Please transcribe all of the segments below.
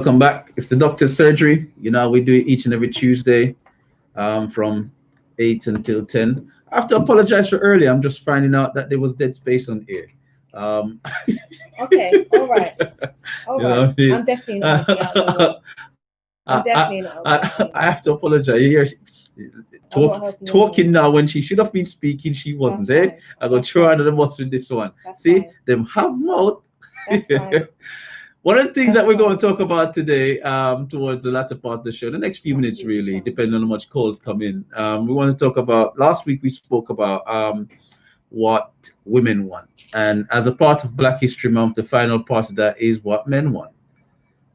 Welcome back. It's the doctor's surgery. We do it each and every Tuesday from 8 until 10. I have to apologize for earlier. I'm just finding out that there was dead space on air. Okay, all right. You know what I mean? I'm definitely not helping out. I'm definitely not helping out. I have to apologize. You hear talking now when she should have been speaking, she wasn't there. I'm going to throw her under the bus with this one. See, them have mouth. That's fine. One of the things that we're going to talk about today, towards the latter part of the show, the next few minutes really, depending on how much calls come in, we want to talk about, last week we spoke about what women want. And as a part of Black History Month, the final part of that is what men want.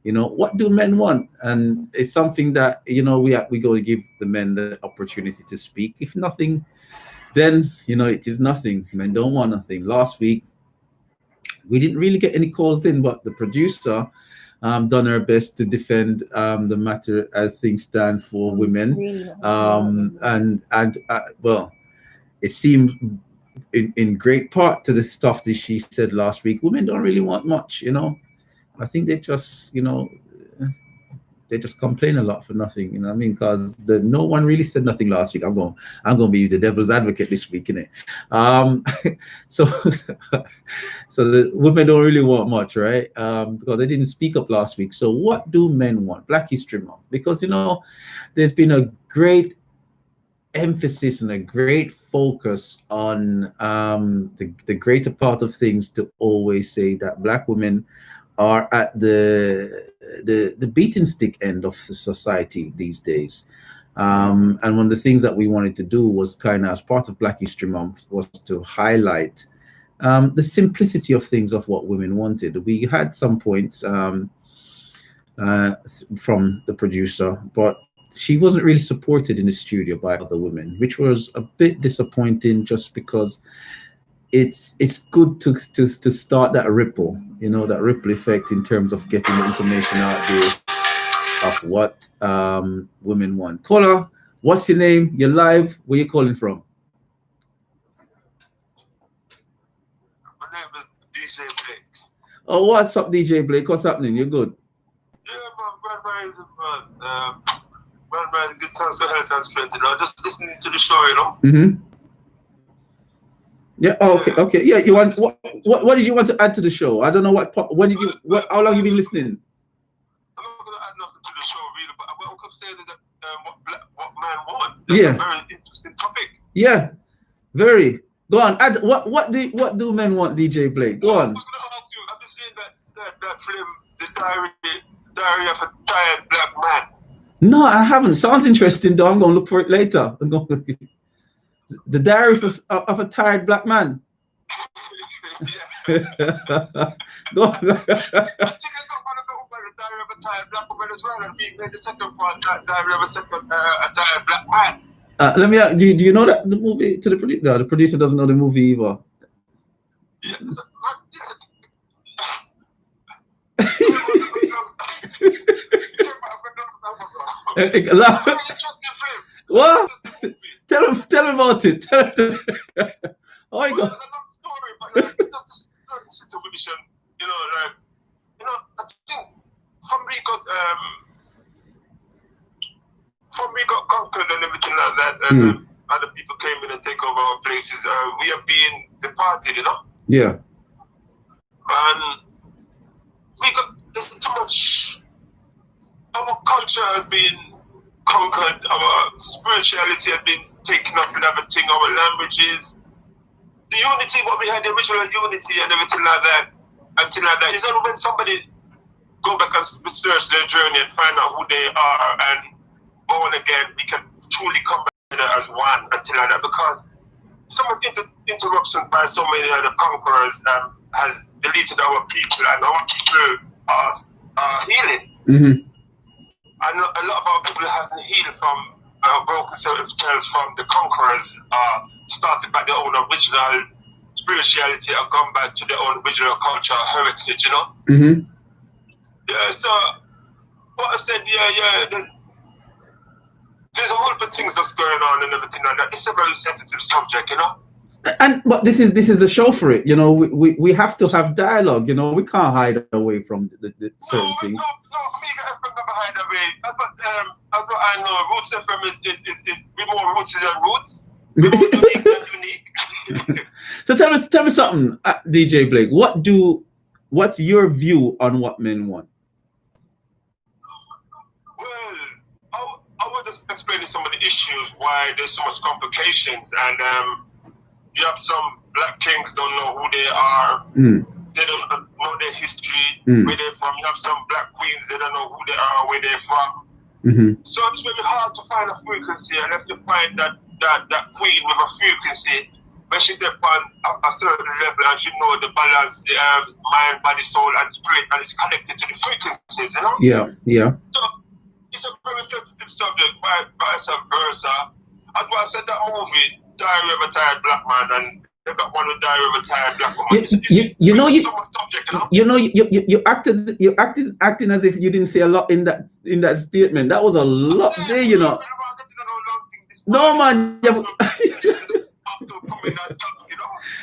What do men want? And it's something that, we go to give the men the opportunity to speak. If nothing, then, it is nothing. Men don't want nothing. Last week, we didn't really get any calls in, but the producer done her best to defend the matter as things stand for women. Well, it seemed in great part to the stuff that she said last week, women don't really want much, I think they just, they just complain a lot for nothing, you know what I mean? Because no one really said nothing last week. I'm going to be the devil's advocate this week, innit? So the women don't really want much, right? Because they didn't speak up last week. So what do men want? Black History Month, because there's been a great emphasis and a great focus on the greater part of things to always say that Black women are at the beating stick end of society these days. And one of the things that we wanted to do was kind of, as part of Black History Month, was to highlight the simplicity of things of what women wanted. We had some points from the producer, but she wasn't really supported in the studio by other women, which was a bit disappointing, just because it's good to start that ripple, that ripple effect in terms of getting the information out there of what women want. Caller, what's your name? You're live. Where you calling from? My name is DJ Blake. Oh, what's up, DJ Blake? What's happening? You're good? Yeah, man, man, good times for health and strength, just listening to the show, Mm-hmm. Yeah. Oh, okay. Yeah. You want what did you want to add to the show? I don't know how long you been listening? I'm not gonna add nothing to the show really, but what I'm saying is that what men want. Yeah. A very interesting topic. Yeah. Very. Go on. Add what do men want, DJ Blake? Go on. I was gonna ask you. Have you seen that film, The Diary of a Tired Black Man? No, I haven't. Sounds interesting though. I'm gonna look for it later. The Diary of a Tired Black Man. Yeah. Go on. I think I got one about the Diary of a Tired Black Woman as well, and we made the second part, Diary of a Tired Black Man. Let me. Do you know that the movie to the producer? No, the producer doesn't know the movie either. Yeah. What? Tell him about it. Oh my God. It's a long story, but it's just a situation, I think from we got conquered and everything like that, and other people came in and take over our places, we are being departed, Yeah. And there's too much. Our culture has been conquered, our spirituality has been taken up and everything, our languages, the unity, what we had, the original unity and everything like that, is only when somebody go back and research their journey and find out who they are and born again, we can truly come together as one until like that, because some of interruption by so many other conquerors has deleted our people, and our people are healing. Mm-hmm. And a lot of our people hasn't healed from broken certain spells from the conquerors, started by their own original spirituality and gone back to their own original culture, heritage, Mm-hmm. Yeah, so what I said, there's a whole bunch of things that's going on and everything like that. It's a very sensitive subject, But this is the show for it, we have to have dialogue, we can't hide away from the certain things. No, I mean, by the way. That's what I know. Roots FM is be more rootsy than roots. Be more unique than unique. So tell me something, DJ Blake. What's your view on what men want? Well, I was just explaining some of the issues why there's so much complications, and you have some black kings don't know who they are. They don't know their history, where they're from. You have some black queens, they don't know who they are, where they're from. So it's really hard to find a frequency unless you find that queen with a frequency, when she gets on a certain level and she knows the balance, mind, body, soul, and spirit, and it's connected to the frequencies, you know? Yeah. So it's a very sensitive subject, vice versa. And what I said, that movie, Diary of a Tired Black Man, and they got one with Diary of a Tired Black Woman. You acting as if you didn't say a lot in that statement. That was a lot there, you know. No, man.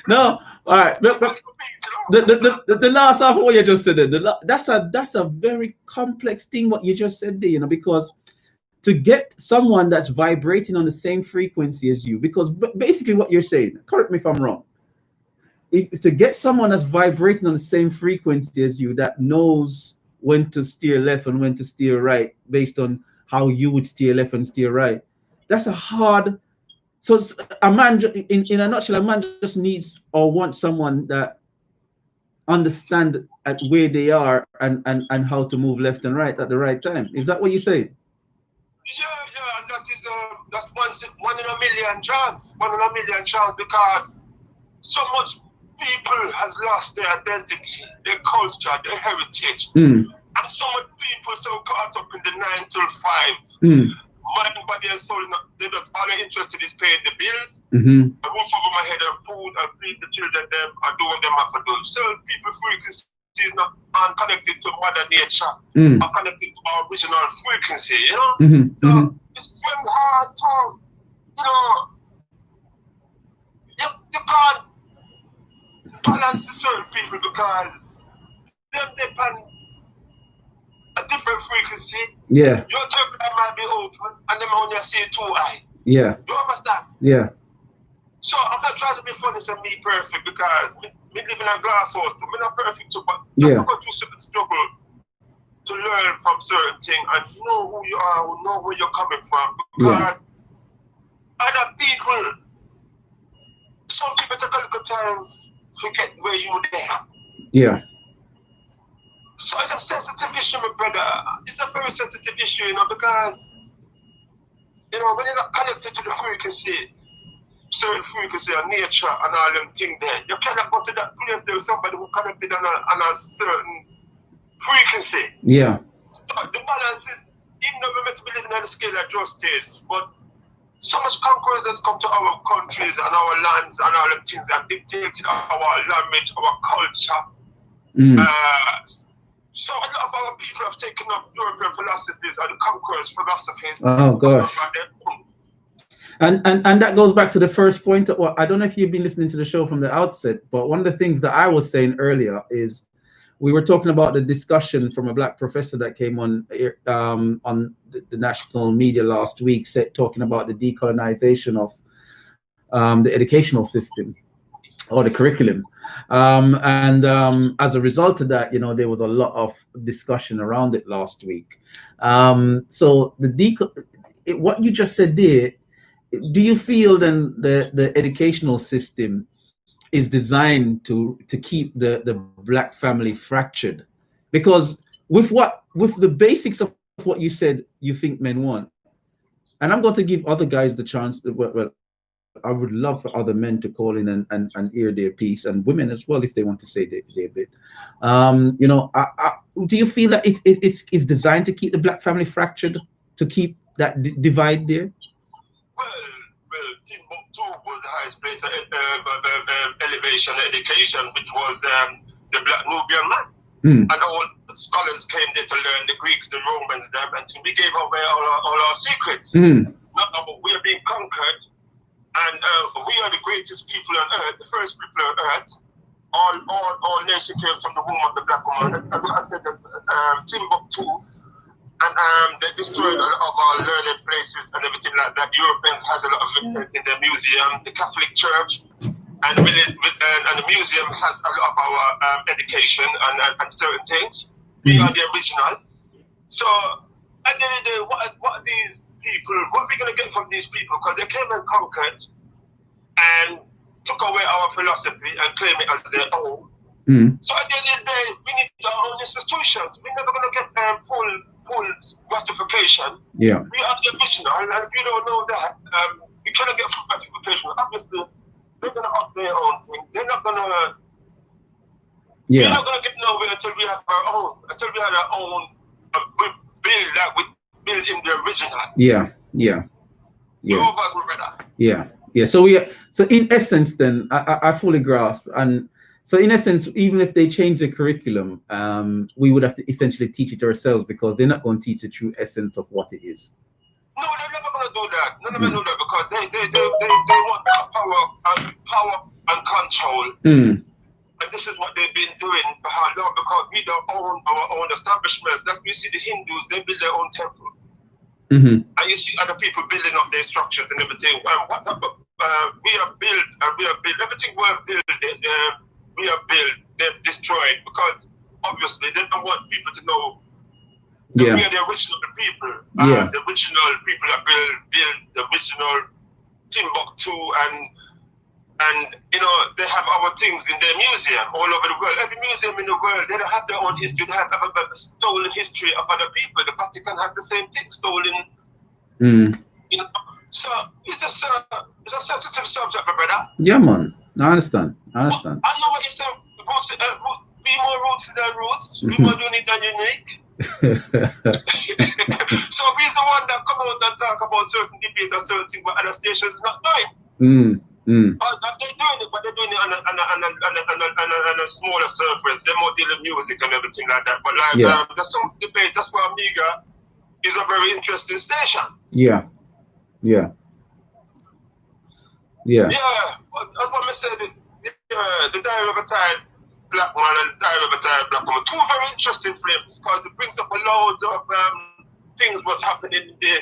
No, all right. The last half of what you just said, that's a very complex thing what you just said there, you know, because to get someone that's vibrating on the same frequency as you, because basically what you're saying, correct me if I'm wrong, to get someone that's vibrating on the same frequency as you, that knows when to steer left and when to steer right based on how you would steer left and steer right, that's a hard. So a man, in a nutshell, a man just needs or wants someone that understand at where they are and how to move left and right at the right time. Is that what you're saying? Yeah, that's one in a million chance. 1 in a million chance, because so much people has lost their identity, their culture, their heritage. And so much people so caught up in the 9 till 5. Mind, body, and soul, they don't all they're interested is paying the bills, a roof over my head, and food, and feed the children, them, and do what them have to do. So people frequency is not unconnected to mother nature, or connected to our original frequency, you know? So it's very hard to, you know, you can't balance the certain people because them depend a different frequency. Yeah. Your third eye might be open and them only see 2 eyes. Yeah. You understand? Yeah. So I'm not trying to be funny and me perfect, because me live in a glass house too. Me not perfect too, but you have to go through certain struggle to learn from certain things and know who you are, know where you're coming from. Because other people, some people take a little time to get where you were there. Yeah. So it's a sensitive issue, my brother. It's a very sensitive issue, you know, because, you know, when you're not connected to the frequency, certain frequency and nature and all them things there, you cannot go to that place there with somebody who connected on a certain frequency. Yeah. So the balance is, even though we're meant to be living on the scale of justice, but so much conquerors has come to our countries and our lands and all them things and dictated our language, our culture. So a lot of our people have taken up European philosophies and the conquerors' philosophies. Oh gosh. And that goes back to the first point. Well, I don't know if you've been listening to the show from the outset, but one of the things that I was saying earlier is we were talking about the discussion from a black professor that came on the national media last week, talking about the decolonization of the educational system or the curriculum. As a result of that, you know, there was a lot of discussion around it last week. So what you just said there, do you feel then the educational system is designed to keep the black family fractured? Because with the basics of what you said you think men want, and I'm going to give other guys the chance to, well, I would love for other men to call in and hear their piece, and women as well if they want to say their bit. You know, do you feel that it's designed to keep the black family fractured, to keep that divide there? Well, Timbuktu was the highest place of elevation education, which was the Black Nubian man. And all the scholars came there to learn, the Greeks, the Romans, them, and we gave away all our secrets. Not that we are being conquered. And we are the greatest people on earth, the first people on earth. All nations came from the womb of the black woman. As I said, Timbuktu and they destroyed a lot of our learning places and everything like that. Europeans has a lot of it in their museum, the Catholic Church, and the museum has a lot of our education and certain things. We are the original. So at the end of the day, what are these people? What are we gonna get from these people? Because they came and conquered and took away our philosophy and claim it as their own. So at the end of the day, we need our own institutions. We're never going to get full justification. Yeah. We are the original, and if you don't know that, we cannot get full justification. Obviously, they're going to up their own thing. They're not going to. Yeah. We're not going to get nowhere until we have our own. Until we have our own. We build that. We build in the original. Yeah. Yeah. Yeah. Two of us, my brother. Yeah. Yeah. So in essence, then I fully grasp. And so in essence, even if they change the curriculum, we would have to essentially teach it ourselves, because they're not going to teach the true essence of what it is. No, they're never going to do that. None of them do that, because they want power and control. And this is what they've been doing for how long, because we don't own our own establishments. Like you see the Hindus, they build their own temple. And you see other people building up their structures and everything. We are built, everything we're built, we are built, they're destroyed, because obviously they don't want people to know that we are the original people. The original people that build the original Timbuktu, and you know, they have our things in their museum all over the world. Every museum in the world, they don't have their own history. They have stolen history of other people. The Vatican has the same thing, stolen. You know, so it's a sensitive subject, my brother. Yeah, man. I understand. I know what you say. Be more roots than roots. Be more unique than unique. So he's the one that come out and talk about certain debates or certain things, but other stations is not doing. But they're doing it, but they're doing it on a smaller surface. They're more dealing with music and everything like that. But like there's some debates. That's why Amiga is a very interesting station. Yeah. That's what I said. The Diary of a Tired Black Man and the Diary of a Tired Black Woman. Two very interesting films, because it brings up a load of things what's happening in the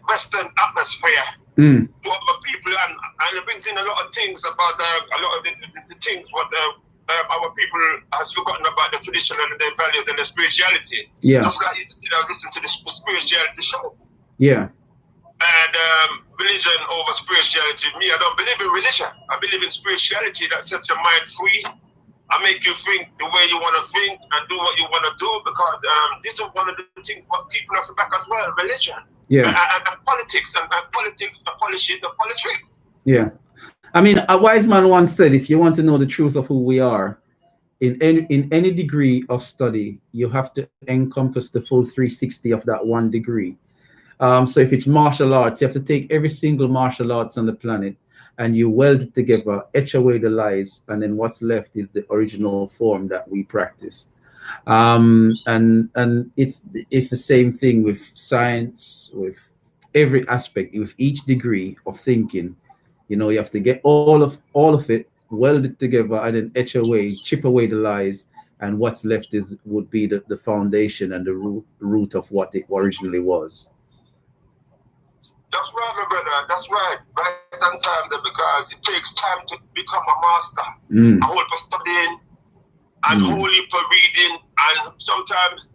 Western atmosphere to other people, and it brings in a lot of things about a lot of the things what our people has forgotten about, the tradition and their values and their spirituality. Just like you know, listen to the spirituality show. And religion over spirituality. Me, I don't believe in religion. I believe in spirituality that sets your mind free and make you think the way you want to think and do what you want to do, because this is one of the things what keeping us back as well, religion. And politics and politics and politics. I mean, a wise man once said, if you want to know the truth of who we are, in any degree of study, you have to encompass the full 360 of that one degree. So if it's martial arts, you have to take every single martial arts on the planet and you weld it together, etch away the lies, and then what's left is the original form that we practice. And it's the same thing with science, with every aspect, with each degree of thinking. You know, you have to get all of it, weld it together, and then etch away, chip away the lies, and what's left would be the foundation and the root of what it originally was. That's right, my brother. That's right. Right on time, because it takes time to become a master. A whole for studying and whole heap for reading, and sometimes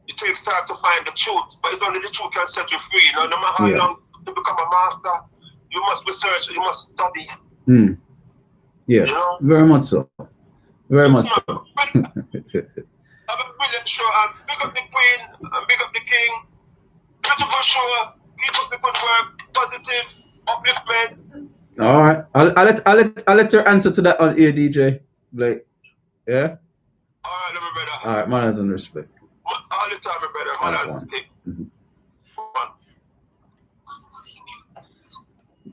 it takes time to find the truth. But it's only the truth can set you free. You know, no matter how long to become a master, you must research, you must study. You know? Very much so. Very much so. Have a brilliant show. Big up the Queen and big up the King. Beautiful show. Keep up the good work. Positive upliftment. All right. I'll let her answer to that on here, DJ Blake. Yeah. All right, my brother. All right, man has on respect. All the time, my brother. Man has respect.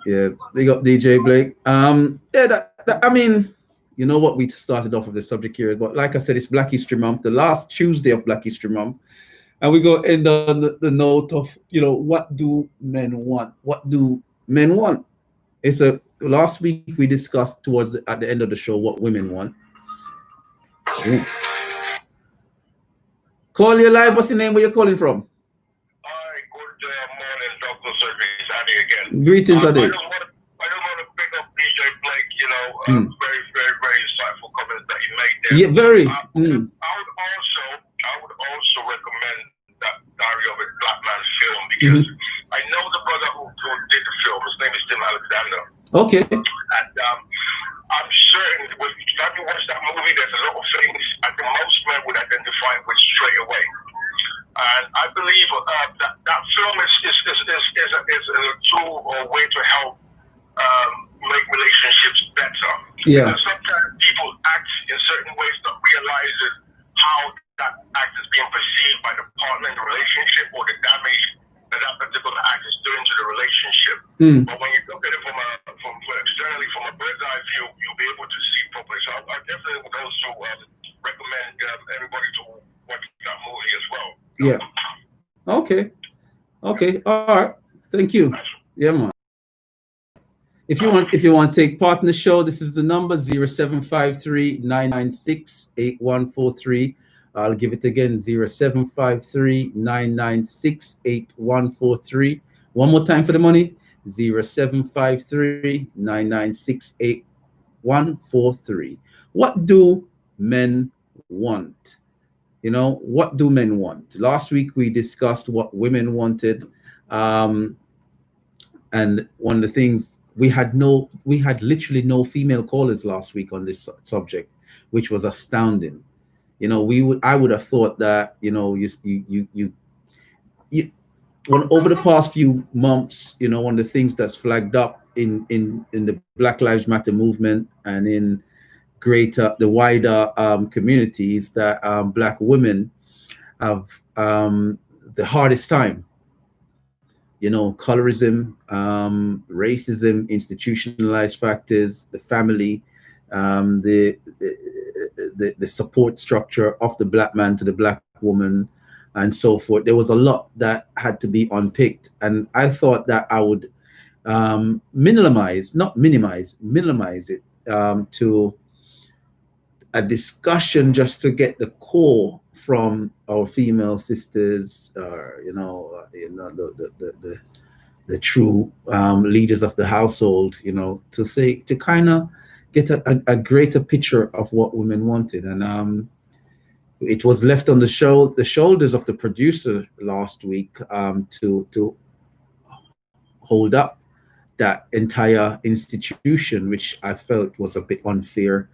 Yeah, big up DJ Blake. I mean, you know what, we started off with the subject here, but like I said, it's Black History Month, the last Tuesday of Black History Month, and we go end on the note of, you know, what do men want? What do men want? Last week we discussed at the end of the show what women want. Call you live. What's your name? Where you calling from? Hi, good morning, Dr. Surgery. Andy again. Greetings, Ade. I just want to pick up DJ Blake, very, very, very insightful comments that he made there. Yeah, very. I would also recommend that Diary of a Black Man film because I know the brother who did the film. His name is Tim Alexander. Okay. And I'm certain when you watch that movie, there's a lot of things I think most men would identify with straight away. And I believe that film is a tool or a way to help make relationships better. Yeah. Because sometimes people act in certain ways not realizing how that act is being perceived by the partner in the relationship or the damage that particular act is doing to the relationship. But when you look at it from externally, from a bird's eye view, you'll be able to see properly. So I definitely would also recommend everybody to watch that movie as well. Yeah. Okay. All right. Thank you. Yeah, man. If you want to take part in the show, this is the number 0753-996-8143. I'll give it again, 0753-996-8143. One more time for the money, 0753-996-8143. What do men want? What do men want? Last week we discussed what women wanted, and one of the things we had literally no female callers last week on this subject, which was astounding. I would have thought that over the past few months, one of the things that's flagged up in the Black Lives Matter movement and in the wider communities that Black women have the hardest time. Colorism, racism, institutionalized factors, the family, the support structure of the Black man to the Black woman, and so forth. There was a lot that had to be unpicked, and I thought that I would minimize it to a discussion just to get the core from our female sisters, the true leaders of the household, to kind of get a greater picture of what women wanted. And it was left on the shoulders of the producer last week to hold up that entire institution, which I felt was a bit unfair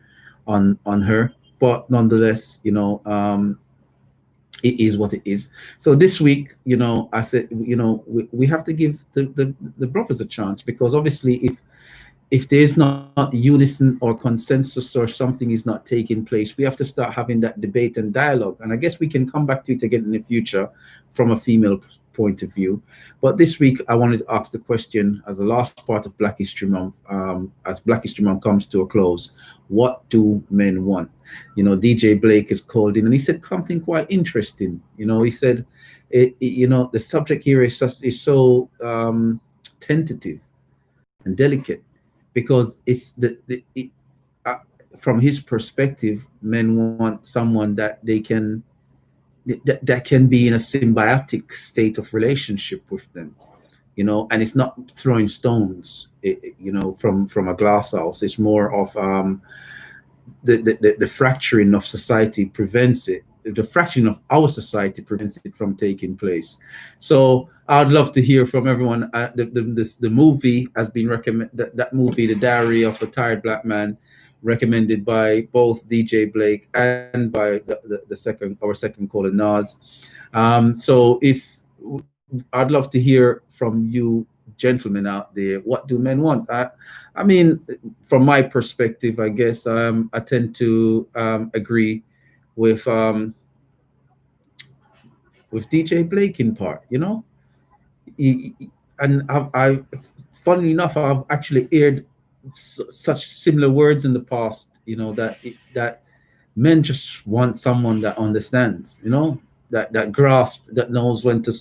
on her. But nonetheless, it is what it is. So this week, I said, we have to give the brothers a chance, because obviously if there's not unison or consensus or something is not taking place, we have to start having that debate and dialogue. And I guess we can come back to it again in the future from a female point of view. But this week, I wanted to ask the question as the last part of Black History Month, as Black History Month comes to a close, what do men want? DJ Blake is called in and he said something quite interesting. He said, the subject here is so tentative and delicate, because it's from his perspective, men want someone that they can that can be in a symbiotic state of relationship with them, and it's not throwing stones, from a glass house. It's more of the fracturing of society prevents it. The fracturing of our society prevents it from taking place. So I'd love to hear from everyone. The movie has been recommended. That movie, The Diary of a Tired Black Man, recommended by both DJ Blake and by our second caller, Nas. So I'd love to hear from you gentlemen out there. What do men want? I mean, from my perspective, I guess I tend to agree with DJ Blake in part. And I funnily enough, I've actually aired such similar words in the past, that men just want someone that understands, that grasp, that knows when to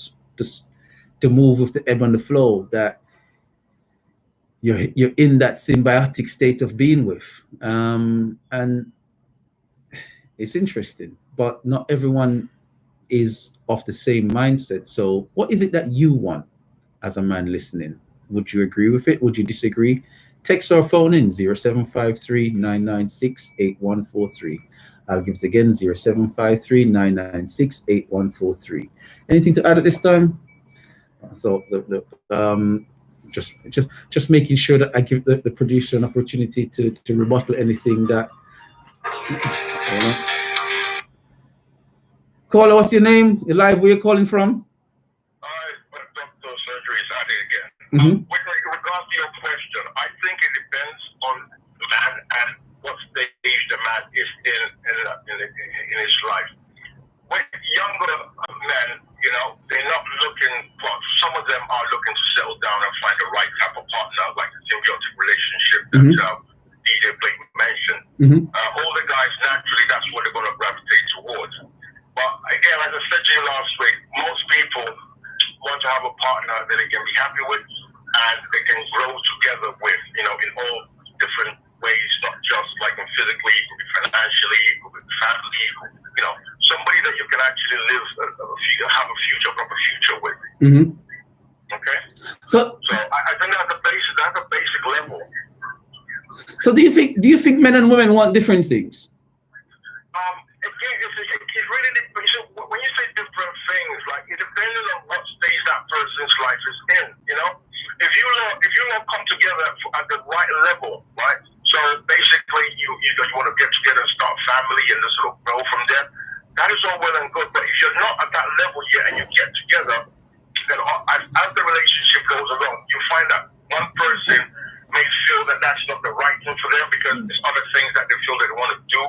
move with the ebb and the flow, that you're in that symbiotic state of being with. And it's interesting, but not everyone is of the same mindset. So what is it that you want as a man listening? Would you agree with it? Would you disagree? Text or phone in 0753-996-8143. I'll give it again, 0753-996-8143. Anything to add at this time? So just making sure that I give the producer an opportunity to rebuttal anything that. Caller, what's your name? You're live. Where you calling from? Dr. Surgery is at it again. Mm-hmm. With regards to your question, I think it depends on the man and what stage the man is in his life. With younger men, they're not looking for. Some of them are looking to settle down and find the right type of partner, like the symbiotic relationship that DJ Blake mentioned. Mm-hmm. Older guys, naturally, that's what they're going to gravitate towards. But again, as I said to you last week, most people want to have a partner that they can be happy with and they can grow together with, in all different ways, not just like physically, it could be financially, it could be family, somebody that you can actually live have a proper future with. Mm-hmm. Okay? So I think that's a basic level. So do you think men and women want different things? Again, it really depends. So when you say different things, like it depends on what stage that person's life is in. If you not come together at the right level, right? So basically, you want to get together and start family and just sort of grow from there. That is all well and good. But if you're not at that level yet and you get together, then as the relationship goes along, you find that one person may feel that that's not the right thing for them because there's other things that they feel they want to do.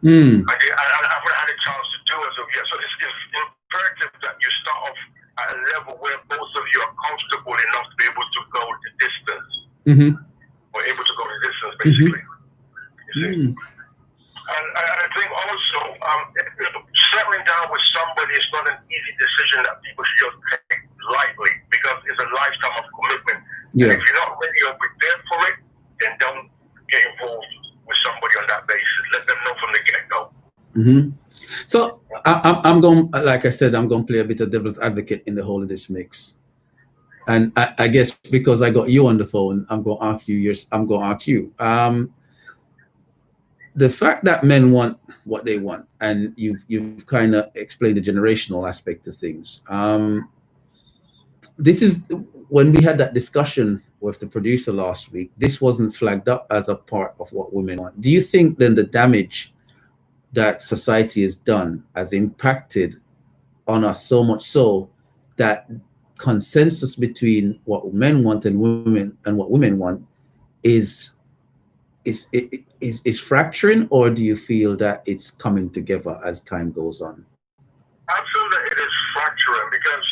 I haven't had a chance to do as of yet. So it's imperative that you start off at a level where both of you are comfortable enough to be able to go the distance. Mm-hmm. Or able to go the distance, basically. You see? And I think also, settling down with somebody is not an easy decision that people should just take lightly because it's a lifetime of commitment. Yeah. And if you're not ready or prepared for it, then don't get involved with somebody on that basis. Let them know from the get-go. Mm-hmm. So I'm going, like I said, I'm going to play a bit of devil's advocate in the whole of this mix. And I guess because I got you on the phone, I'm going to ask you. The fact that men want what they want, and you've kind of explained the generational aspect of things. This is when we had that discussion with the producer last week. This wasn't flagged up as a part of what women want. Do you think then the damage that society has done has impacted on us so much so that consensus between what men want and what women want is fracturing, or do you feel that it's coming together as time goes on? I feel that it is fracturing because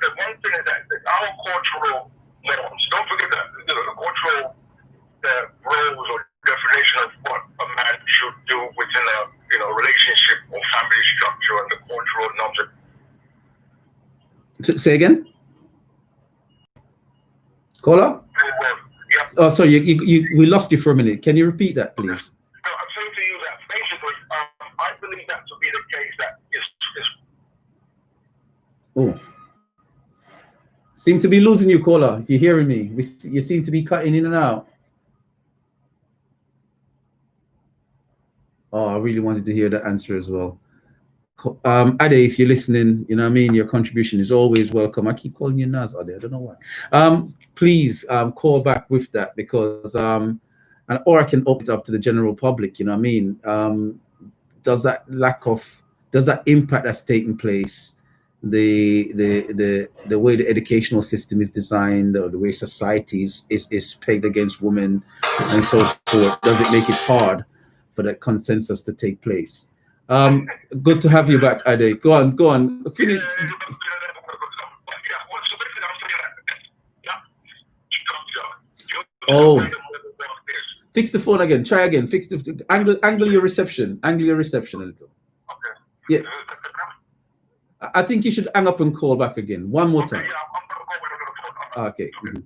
the one thing is that our cultural norms. Don't forget that the cultural roles or definition of what a man should do within a relationship or family structure and the cultural norms. Say again, caller. Yeah. Oh, sorry, we lost you for a minute. Can you repeat that, please? No, I'm saying to you that basically, I believe that to be the case. That is. Oh, seem to be losing you, caller. If you're hearing me, you seem to be cutting in and out. Oh, I really wanted to hear the answer as well. Ade, if you're listening, you know what I mean, your contribution is always welcome. I keep calling you Naz Ade, I don't know why. Please call back with that because or I can open it up to the general public, you know what I mean? Does that impact that's taking place, the way the educational system is designed, or the way society is pegged against women and so forth, does it make it hard for that consensus to take place? Good to have you back, Ade. Go on. Finish. Oh, fix the phone again. Try again. Fix the angle your reception. Angle your reception a little. Okay. Yeah. I think you should hang up and call back again. One more time. Okay. Mm-hmm.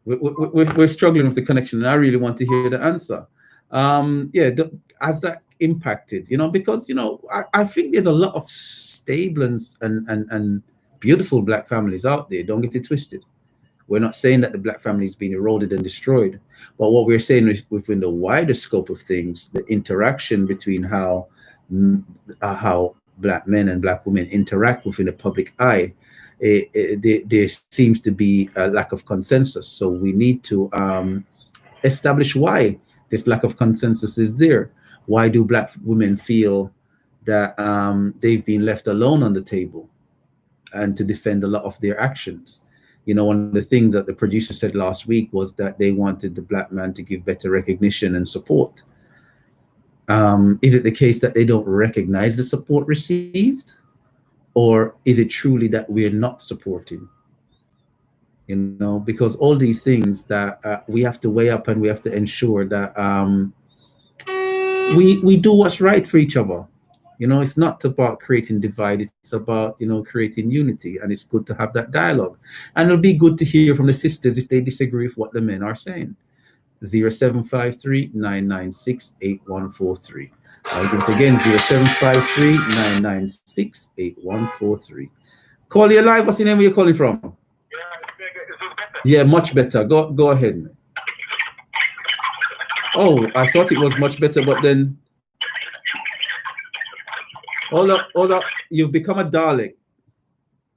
We're struggling with the connection, and I really want to hear the answer. Has that impacted? Because I think there's a lot of stable and beautiful black families out there. Don't get it twisted. We're not saying that the black family is being eroded and destroyed, but what we're saying is within the wider scope of things, the interaction between how black men and black women interact within the public eye, there seems to be a lack of consensus. So we need to establish why this lack of consensus is there. Why do black women feel that they've been left alone on the table and to defend a lot of their actions? One of the things that the producer said last week was that they wanted the black man to give better recognition and support. Is it the case that they don't recognize the support received? Or is it truly that we're not supporting? Because all these things that we have to weigh up, and we have to ensure that we do what's right for each other. It's not about creating divide, it's about, creating unity, and it's good to have that dialogue. And it'll be good to hear from the sisters if they disagree with what the men are saying. 0753-996-8143. Once again, 0753-996-8143. Call you live. What's the name where you're calling from? Yeah, much better. Go ahead, man. Oh, I thought it was much better, but then hold up. You've become a Dalek.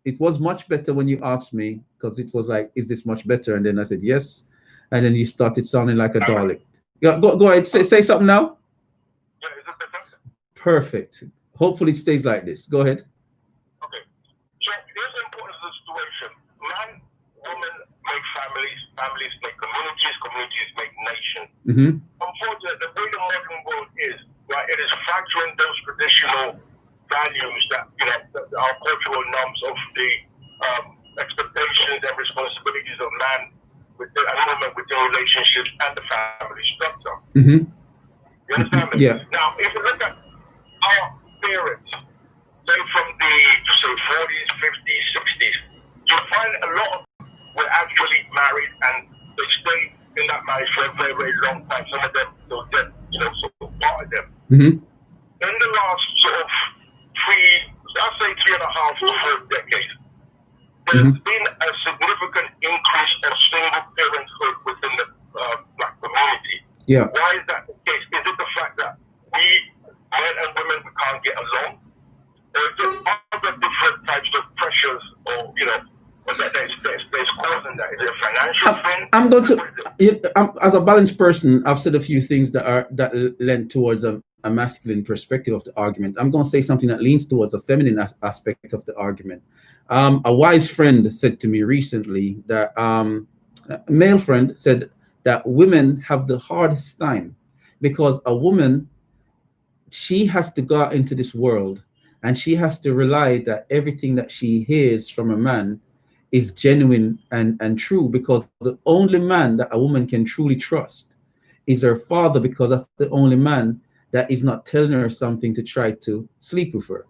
It was much better when you asked me, because it was like, is this much better? And then I said yes, and then you started sounding like a Dalek. Yeah, go ahead. Say something now. Yeah, is it better? Perfect. Hopefully it stays like this. Go ahead. Okay. So here's the importance of the situation. Man, woman make families make communities make nations. Unfortunately, the way the modern world is, right, it is fracturing those traditional values that, our cultural norms of the expectations and responsibilities of man and woman within relationships and the family structure. You understand me? Yeah. Now, if you look at our parents, say from the 40s, 50s, 60s, you'll find a lot of were actually married and they stayed in that marriage for a very, very long time. Some of them, sort of part of them. In the last sort of 3.5 to 4 decades, there's been a significant increase of single parenthood within the black community. Yeah. Why is that the case? Is it the fact that we, men and women, we can't get along? Or is it other different types of pressures, or there's causing that? Is it a financial thing? I'm going to, as a balanced person, I've said a few things that lend towards a masculine perspective of the argument. I'm going to say something that leans towards a feminine aspect of the argument. A wise friend said to me recently that a male friend said that women have the hardest time because a woman, she has to go out into this world and she has to rely that everything that she hears from a man is genuine and true, because the only man that a woman can truly trust is her father, because that's the only man that is not telling her something to try to sleep with her.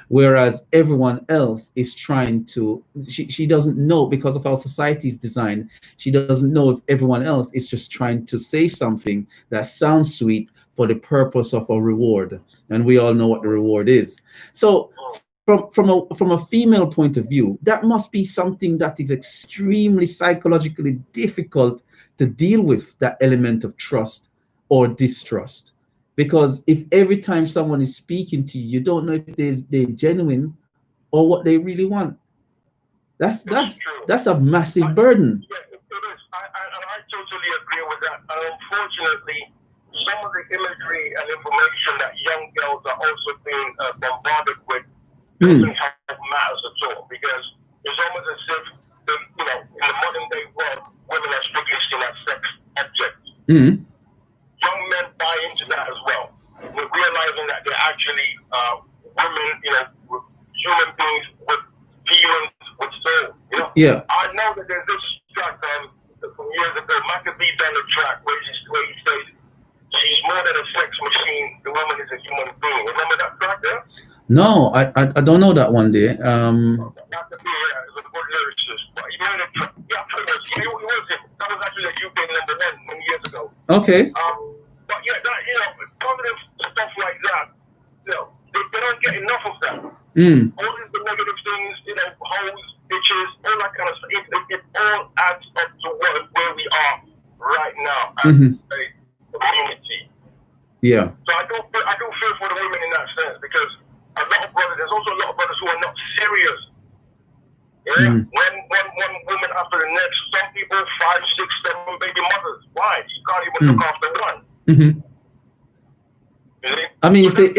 Whereas everyone else is trying to, she doesn't know, because of how society is designed, she doesn't know if everyone else is just trying to say something that sounds sweet for the purpose of a reward. And we all know what the reward is. So from a female point of view, that must be something that is extremely psychologically difficult to deal with, that element of trust or distrust. Because if every time someone is speaking to you, you don't know if they're genuine or what they really want, that's a massive burden. Yeah, it is. I totally agree with that. And unfortunately, some of the imagery and information that young girls are also being bombarded with doesn't have matters at all, because it's almost as if in the modern day world, women are strictly seen as sex objects. Young men buy into that as well. We're realizing that they're actually women, human beings with feelings, with soul. Yeah. I know that there's this track from years ago, Maccabee done a track where he says she's more than a sex machine. The woman is a human being. Remember that track there? No, I don't know that one there. Maccabee, yeah, is a good lyricist. But he made a track. Yeah, pretty much. He was him. That was actually a UK #1 many years ago. Okay. But positive stuff like that, they don't get enough of that. All the negative things, hoes, bitches, all that kind of stuff. It all adds up to where we are right now as a community. Yeah. So I do feel for the women in that sense, because there's also a lot of brothers who are not serious. Yeah. One woman after the next. Some people 5, 6, 7 baby mothers. Why? You can't even look after one. I mean, if they,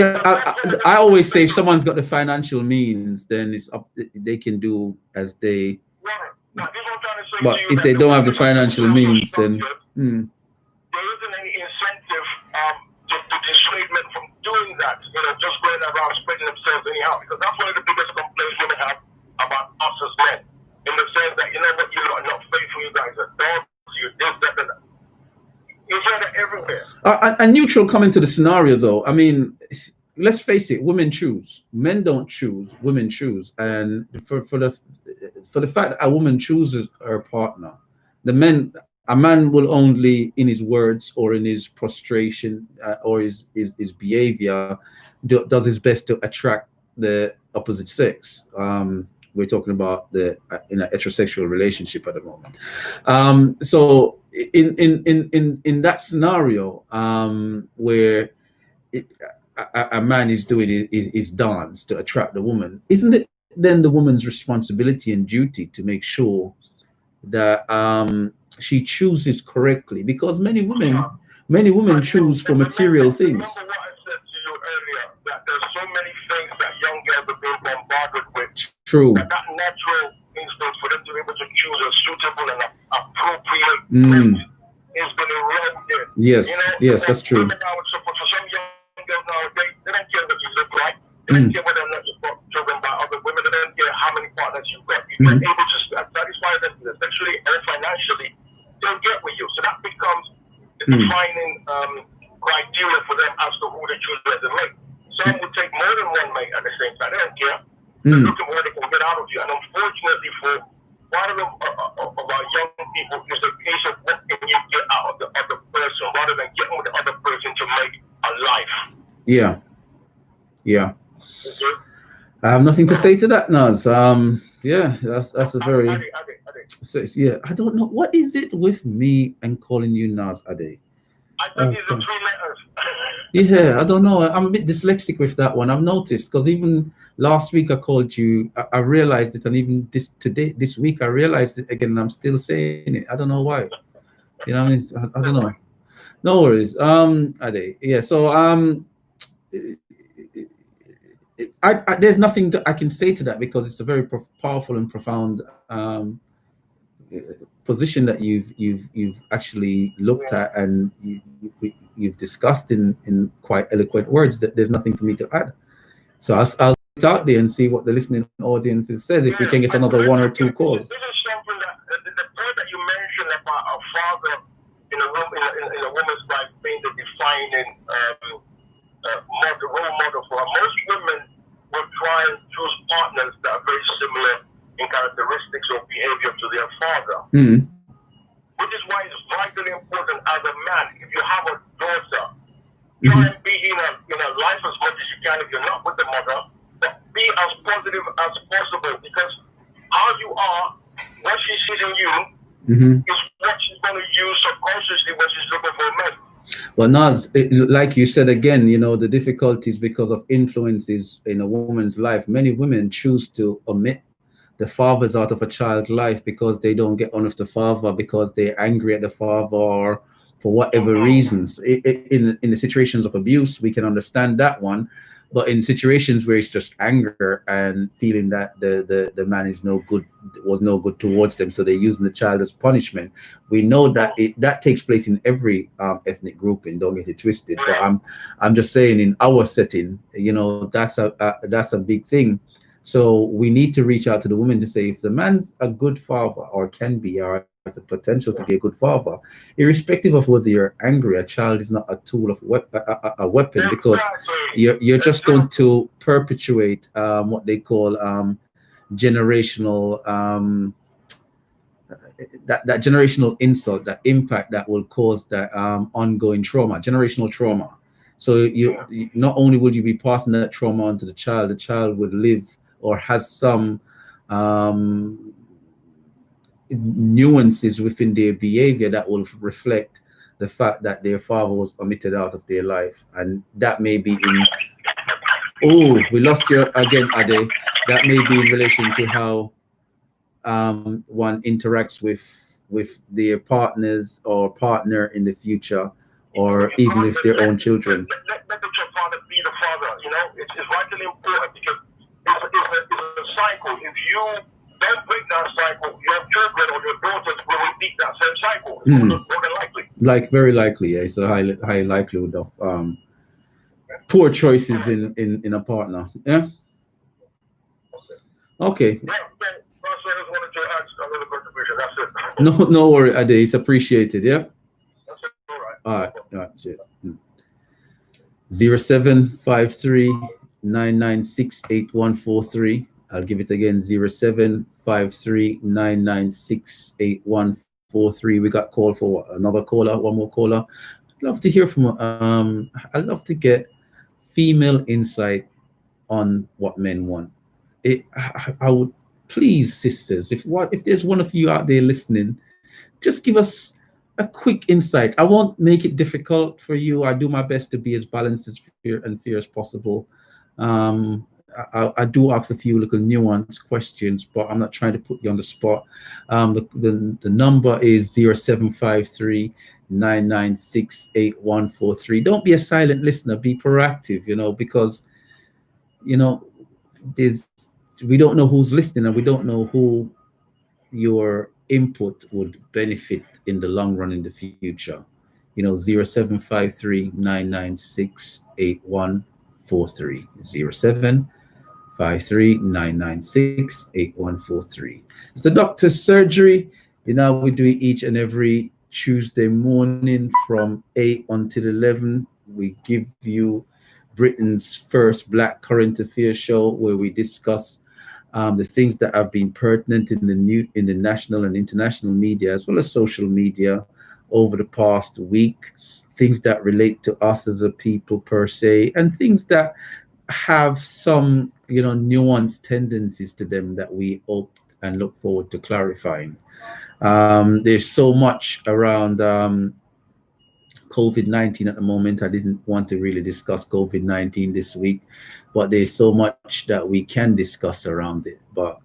I always say if someone's got the financial means, then it's up. They can do as they. But if they don't have the financial means, then. There isn't any incentive to dissuade men from doing that. Just going around spreading themselves anyhow, because that's one of the biggest complaints women have about us as men, in the sense that what, you are not faithful, you guys are dogs, you this, that. You hear that everywhere. A neutral comment to the scenario, though. I mean, let's face it: women choose, men don't choose, women choose, and for the fact that a woman chooses her partner, a man will only, in his words or in his prostration or his behavior, does his best to attract the opposite sex. We're talking about in a heterosexual relationship at the moment. So in that scenario, where a man is doing his dance to attract the woman, isn't it then the woman's responsibility and duty to make sure that she chooses correctly? Because many women choose for material things. Remember what I said to you earlier, that there's so many things that young girls are being bombarded with. True. That natural instinct for them to be able to choose a suitable and appropriate mate is been eroded. Yes, yes, that's true. For some young girls nowadays, they don't care what you look like. They don't care whether or not you've got children by other women. They don't care how many partners you've got. You're not able to satisfy them sexually and financially. They'll get with you. So that becomes the defining criteria for them as to who they choose as a mate. Some would take more than one mate at the same time. They don't care. They're looking for what they can get out of you. And unfortunately, for one of our young people, it's a case of what can you get out of the other person rather than getting with the other person to make a life. Yeah. I have nothing to say to that, Naz. Yeah, that's a very. Yeah, I don't know what is it with me and calling you Naz Ade. I think it's the 3 letters. Yeah, I don't know. I'm a bit dyslexic with that one. I've noticed, because even last week I called you. I realized it, and even this week I realized it again, and I'm still saying it. I don't know why. I mean, I don't know. No worries. Ade. Yeah. So there's nothing that I can say to that, because it's a very powerful and profound position that you've actually looked at, and you've discussed in quite eloquent words. That there's nothing for me to add. So I'll put it out there and see what the listening audience says, if we can get another 1 or 2 calls. This is something that the point that you mentioned about a father in a woman's life being the defining role model for her. Most women will try and choose partners that are very similar in characteristics or behavior to their father. Which is why it's vitally important as a man, if you have a daughter, try and be in a life as much as you can if you're not with the mother, but be as positive as possible, because how you are, what she sees in you, is what she's going to use subconsciously when she's looking for a man. Well, Naz, like you said again, the difficulties because of influences in a woman's life. Many women choose to omit the fathers out of a child's life because they don't get on with the father, because they're angry at the father, or for whatever reasons. In the situations of abuse, we can understand that one. But in situations where it's just anger and feeling that the man was no good towards them, so they're using the child as punishment, we know that that takes place in every ethnic grouping. Don't get it twisted. But I'm just saying, in our setting, that's a big thing. So we need to reach out to the women to say, if the man's a good father, or can be, or has the potential to be a good father, irrespective of whether you're angry, a child is not a tool of a weapon, because you're just going to perpetuate what they call generational that generational insult, that impact that will cause that ongoing trauma, generational trauma. So you not only would you be passing that trauma on to the child would live or has some nuances within their behavior that will reflect the fact that their father was omitted out of their life. And that may be in, oh, we lost you again, Ade. That may be in relation to how one interacts with their partners or partner in the future, or even with their own children. Let the father be the father, you know, it's vitally important because it's a cycle. If you don't break that cycle, your children or your daughters will repeat that same cycle. More than likely. Like very likely, yeah. It's a high likelihood of poor choices in a partner. Yeah. Okay. Yeah, that's what I just wanted to ask a little contribution. That's it. No worry, Ade. It's appreciated. Yeah. That's it. All right. All right. Cheers. 0753-996-8143. I'll give it again. 0753-996-8143. We got call for what? Another caller. One more caller. I'd love to hear from. I'd love to get female insight on what men want. I would please, sisters, if there's one of you out there listening, just give us a quick insight. I won't make it difficult for you. I do my best to be as balanced as fair as possible. I do ask a few little nuanced questions, but I'm not trying to put you on the spot. The number is 0753-996-8143. Don't be a silent listener. Be proactive, because, we don't know who's listening, and we don't know who your input would benefit in the long run in the future. 0753-996-8143. 0753-996-8143. It's the doctor's surgery. We do it each and every Tuesday morning from 8 until 11. We give you Britain's first Black current affairs show, where we discuss the things that have been pertinent in the national and international media, as well as social media, over the past week. Things that relate to us as a people per se, and things that have some, nuanced tendencies to them that we hope and look forward to clarifying. There's so much around COVID-19 at the moment. I didn't want to really discuss COVID-19 this week, but there's so much that we can discuss around it. But,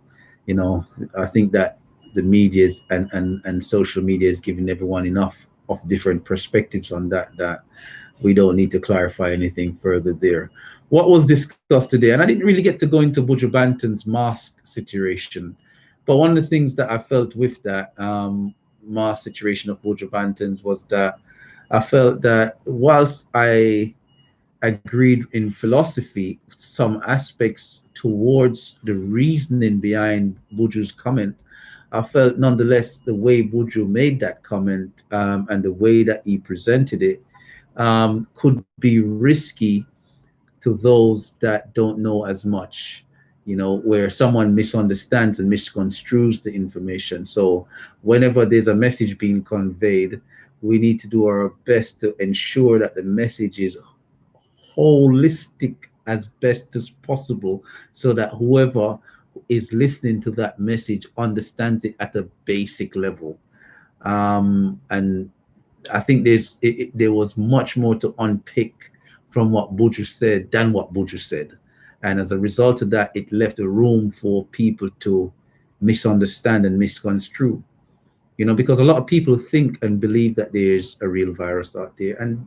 I think that the media and social media is giving everyone enough of different perspectives on that we don't need to clarify anything further there. What was discussed today, and I didn't really get to go into Buju Banton's mask situation, but one of the things that I felt with that mask situation of Buju Banton's was that I felt that whilst I agreed in philosophy some aspects towards the reasoning behind Buju's comment, I felt nonetheless the way Buju made that comment and the way that he presented it could be risky to those that don't know as much, where someone misunderstands and misconstrues the information. So whenever there's a message being conveyed, we need to do our best to ensure that the message is holistic as best as possible, so that whoever is listening to that message understands it at a basic level. And I think there was much more to unpick from what Buju said than what Buju said. And as a result of that, it left a room for people to misunderstand and misconstrue. Because a lot of people think and believe that there's a real virus out there, and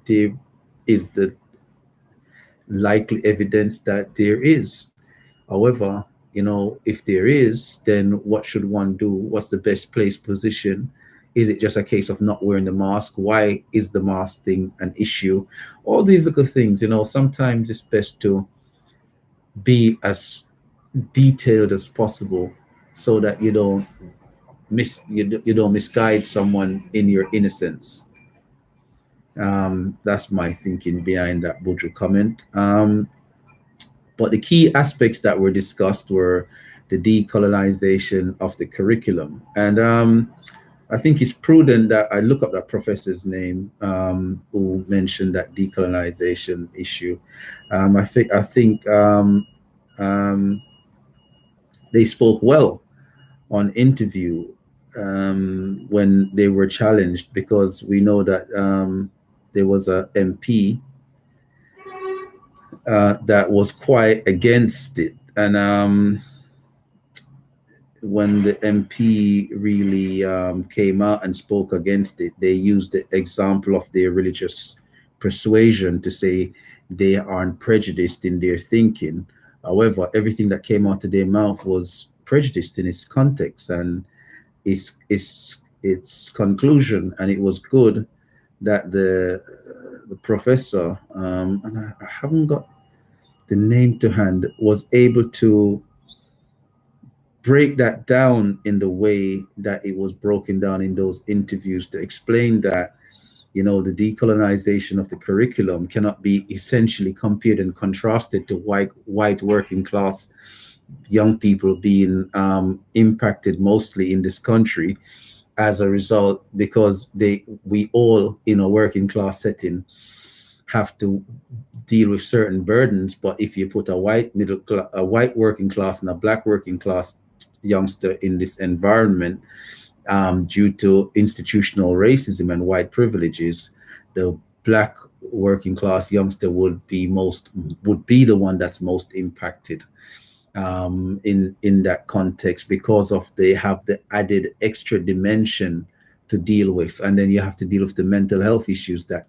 there is the likely evidence that there is. However, if there is, then what should one do? What's the best place position? Is it just a case of not wearing the mask? Why is the mask thing an issue? All these little things, sometimes it's best to be as detailed as possible, so that you don't misguide someone in your innocence. That's my thinking behind that Buju comment. But the key aspects that were discussed were the decolonization of the curriculum. And I think it's prudent that I look up that professor's name who mentioned that decolonization issue. I think they spoke well on interview when they were challenged, because we know that there was a MP that was quite against it, and when the MP really came out and spoke against it, they used the example of their religious persuasion to say they aren't prejudiced in their thinking. However, everything that came out of their mouth was prejudiced in its context and its conclusion. And it was good that the professor, and I haven't got the name to hand, was able to break that down in the way that it was broken down in those interviews, to explain that, you know, the decolonization of the curriculum cannot be essentially compared and contrasted to white working class young people being impacted mostly in this country as a result, because we all in a working class setting have to deal with certain burdens. But if you put a white working class and a black working class youngster in this environment, due to institutional racism and white privileges, the black working class youngster would be the one that's most impacted in that context, because of they have the added extra dimension to deal with, and then you have to deal with the mental health issues that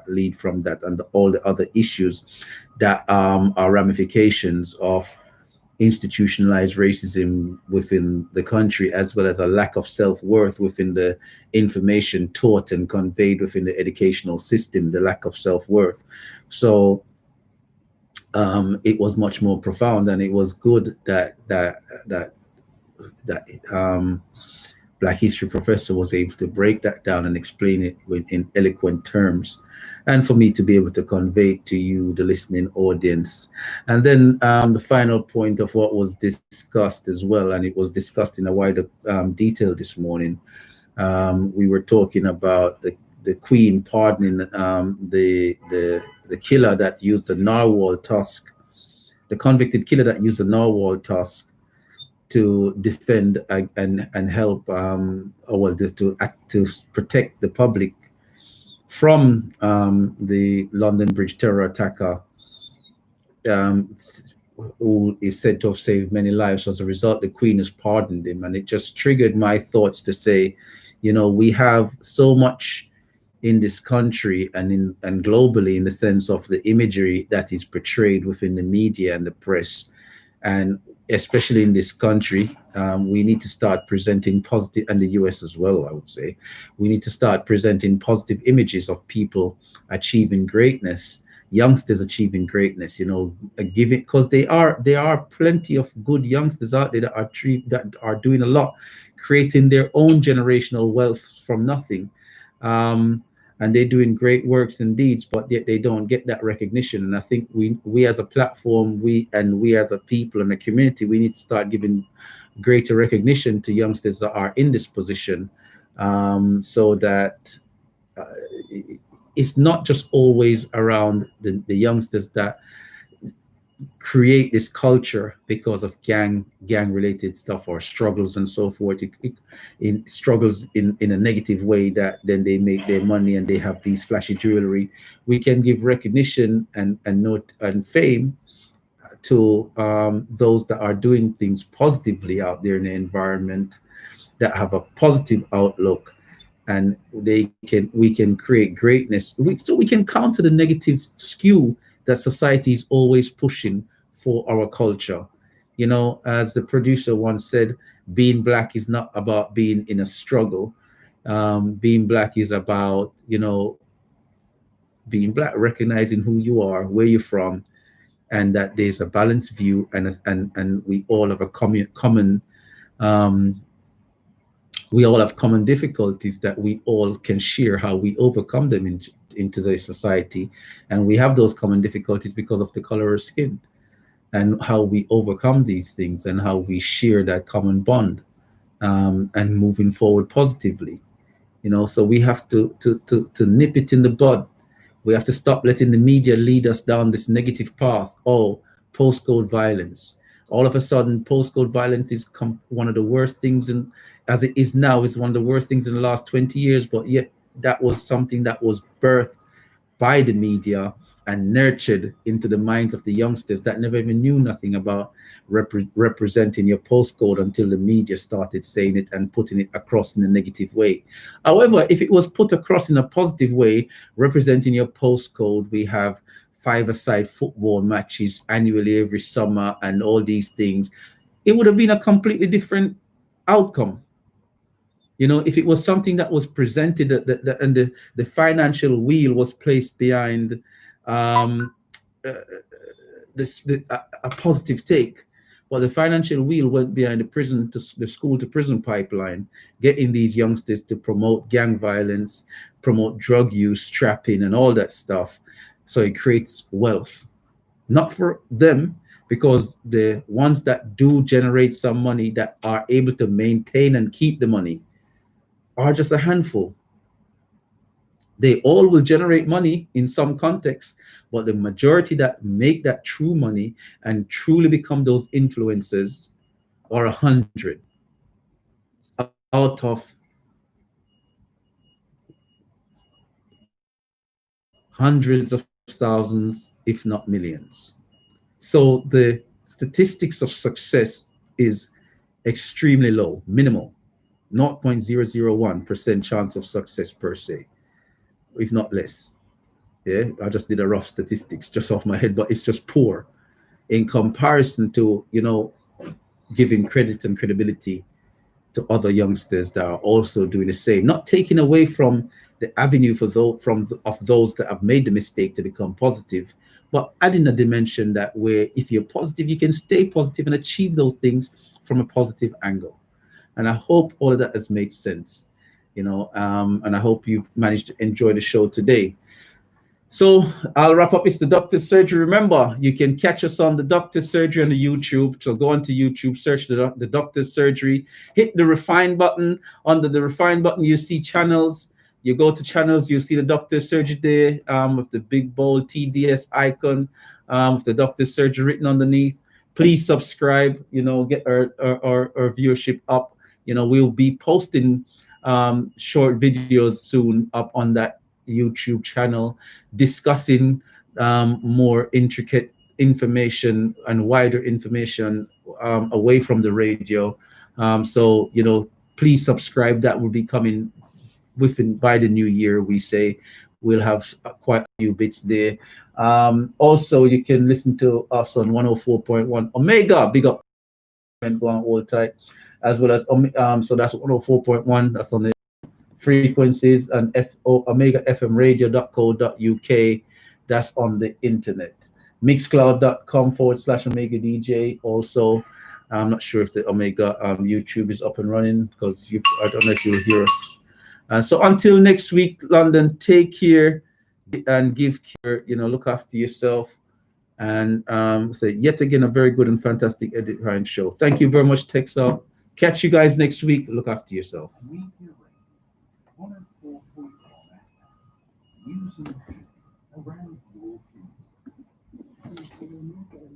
lead from that, and all the other issues that are ramifications of institutionalized racism within the country, as well as a lack of self-worth within the information taught and conveyed within the educational system, the lack of self-worth. So it was much more profound, and it was good that Black history professor was able to break that down and explain it in eloquent terms, and for me to be able to convey it to you, the listening audience. And then the final point of what was discussed as well, and it was discussed in a wider detail this morning. We were talking about the Queen pardoning the killer that used the narwhal tusk, the convicted killer that used the narwhal tusk to defend and help, to protect the public from the London Bridge terror attacker, who is said to have saved many lives. So as a result, the Queen has pardoned him, and it just triggered my thoughts to say, you know, we have so much in this country and globally, in the sense of the imagery that is portrayed within the media and the press, and especially in this country, we need to start presenting positive, and the US as well, I would say, we need to start presenting positive images of people achieving greatness, youngsters achieving greatness, you know, giving, because there are plenty of good youngsters out there that are doing a lot, creating their own generational wealth from nothing. And they're doing great works and deeds, but yet they don't get that recognition. And I think we as a platform, we as a people and a community, we need to start giving greater recognition to youngsters that are in this position, so that it's not just always around the youngsters that create this culture because of gang related stuff or struggles and so forth. It struggles in a negative way, that then they make their money and they have these flashy jewelry. We can give recognition and note and fame to those that are doing things positively out there in the environment, that have a positive outlook, and we can create greatness. So we can counter the negative skew that society is always pushing for our culture. You know, as the producer once said, being Black is not about being in a struggle. Being Black is about, you know, being Black, recognizing who you are, where you're from, and that there's a balanced view, and we all have a common we all have common difficulties that we all can share how we overcome them in today's society. And we have those common difficulties because of the color of skin. and how we overcome these things and how we share that common bond, and moving forward positively. So we have to nip it in the bud. We have to stop letting the media lead us down this negative path. Oh, postcode violence. All of a sudden, postcode violence is one of the worst things, as it is now, is one of the worst things in the last 20 years. But yet, that was something that was birthed by the media and nurtured into the minds of the youngsters that never even knew nothing about representing your postcode until the media started saying it and putting it across in a negative way. However, if it was put across in a positive way, representing your postcode, we have five-a-side football matches annually every summer and all these things, it would have been a completely different outcome. If it was something that was presented and the financial wheel was placed behind a positive take, but the financial wheel went behind the school to prison pipeline, getting these youngsters to promote gang violence, promote drug use, trapping, and all that stuff. So it creates wealth, not for them, because the ones that do generate some money, that are able to maintain and keep the money, are just a handful. They all will generate money in some context, but the majority that make that true money and truly become those influencers are 100 out of hundreds of thousands, if not millions. So the statistics of success is extremely low, minimal, 0.001% chance of success per se, if not less. Yeah, I just did a rough statistics just off my head, but it's just poor in comparison to, giving credit and credibility to other youngsters that are also doing the same. Not taking away from the avenue for those that have made the mistake to become positive, but adding a dimension that where if you're positive, you can stay positive and achieve those things from a positive angle. And I hope all of that has made sense, and I hope you've managed to enjoy the show today. So I'll wrap up. It's the Doctor's Surgery. Remember, you can catch us on the Doctor's Surgery on the YouTube. So go onto YouTube, search the Doctor's Surgery, hit the refine button. Under the refine button, you see channels. You go to channels, you see the Doctor's Surgery there, with the big bold TDS icon, with the Doctor's Surgery written underneath. Please subscribe, get our viewership up. We'll be posting short videos soon up on that YouTube channel, discussing more intricate information and wider information away from the radio. So please subscribe. That will be coming by the new year. We say we'll have quite a few bits there. Also, you can listen to us on 104.1 Omega. Big up and go on all tight, as well as so that's 104.1. That's on the frequencies, and omegafmradio.co.uk. That's on the internet. Mixcloud.com/Omega DJ. Also, I'm not sure if the Omega YouTube is up and running, because I don't know if you'll hear us. And so until next week, London, take care and give care. Look after yourself. And so yet again, a very good and fantastic Edit Ryan show. Thank you very much, Texel. Catch you guys next week. Look after yourself. 104.1 news and around the world.